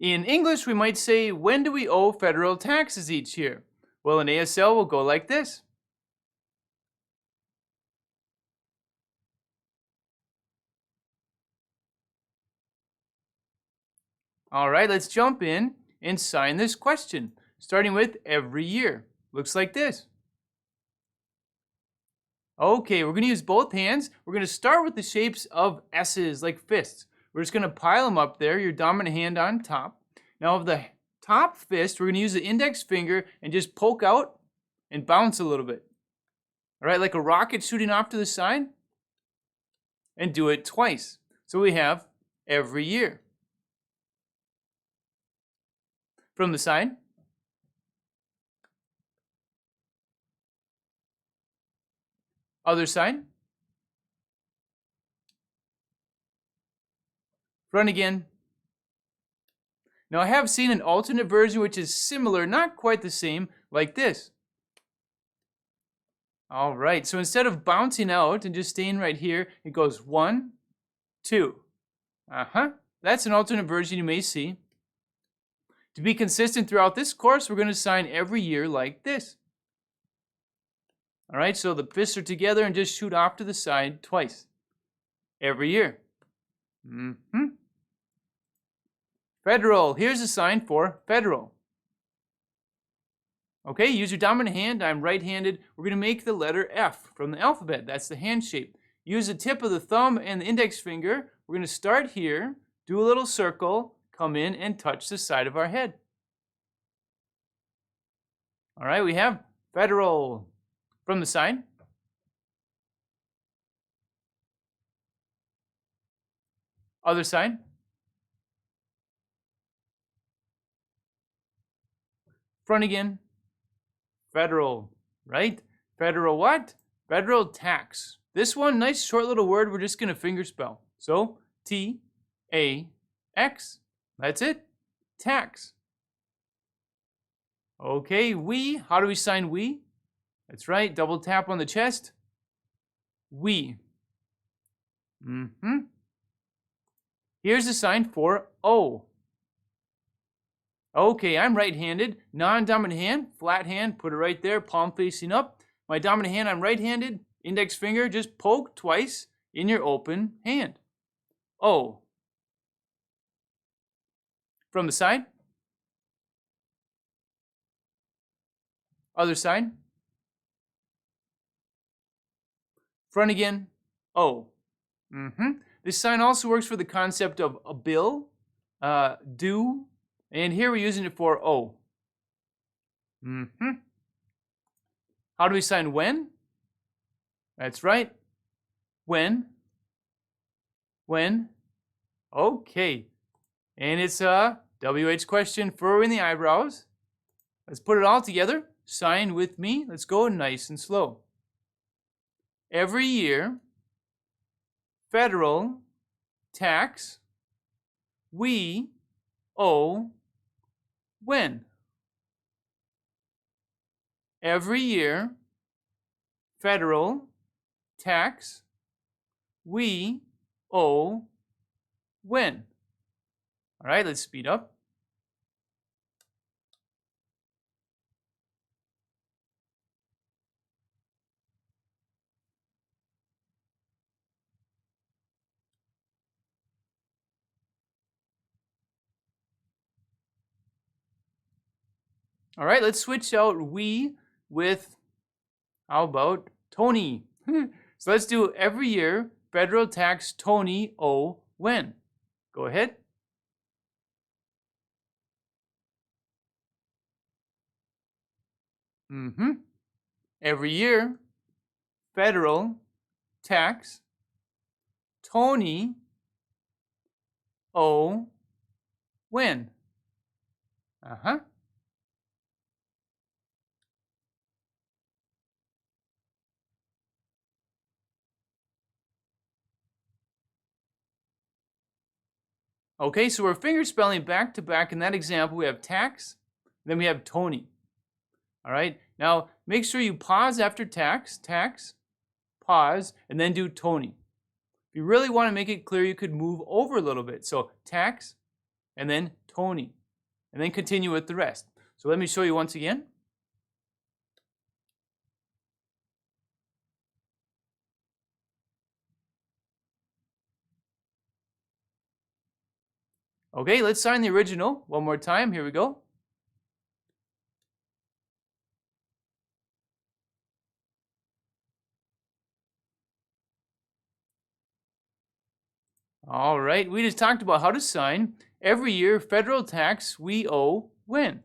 In English, we might say, when do we owe federal taxes each year? Well, in ASL, we'll go like this. All right, let's jump in and sign this question, starting with every year. Looks like this. Okay, we're going to use both hands. We're going to start with the shapes of S's, like fists. We're just going to pile them up there, your dominant hand on top. Now, of the top fist, we're going to use the index finger and just poke out and bounce a little bit. All right, like a rocket shooting off to the side. And do it twice. So we have every year. From the side. Other side. Front again. Now I have seen an alternate version which is similar, not quite the same, like this. All right, so instead of bouncing out and just staying right here, it goes 1, 2. That's an alternate version you may see. To be consistent throughout this course, we're going to sign every year like this. All right, so the fists are together and just shoot off to the side twice. Every year. Federal. Here's a sign for federal. Okay, use your dominant hand. I'm right-handed. We're going to make the letter F from the alphabet. That's the hand shape. Use the tip of the thumb and the index finger. We're going to start here, do a little circle, come in and touch the side of our head. All right, we have federal. From the side. Other side. Front again. Federal, right? Federal what? Federal tax. This one, nice short little word, we're just going to finger spell. So, T-A-X. That's it. Tax. Okay, we. How do we sign we? That's right, double tap on the chest. We. Here's the sign for O. Okay, I'm right-handed, non-dominant hand, flat hand, put it right there, palm facing up. My dominant hand, I'm right-handed, index finger, just poke twice in your open hand. O. From the side. Other side. Front again. O. This sign also works for the concept of a bill, due, and here we're using it for O. How do we sign when? That's right. When. When. Okay. And it's a WH question, furrowing the eyebrows. Let's put it all together. Sign with me. Let's go nice and slow. Every year, federal tax, we owe when? Every year, federal tax, we owe when? All right, let's speed up. All right, let's switch out we with, how about Tony? So let's do every year, federal tax Tony owe when? Go ahead. Every year, federal tax Tony owe when? Okay, so we're finger spelling back to back. In that example, we have tax, then we have Tony. All right, now make sure you pause after tax, pause, and then do Tony. If you really want to make it clear, you could move over a little bit. So tax, and then Tony. And then continue with the rest. So let me show you once again. Okay, let's sign the original one more time. Here we go. All right, we just talked about how to sign. Every year, federal tax we owe when?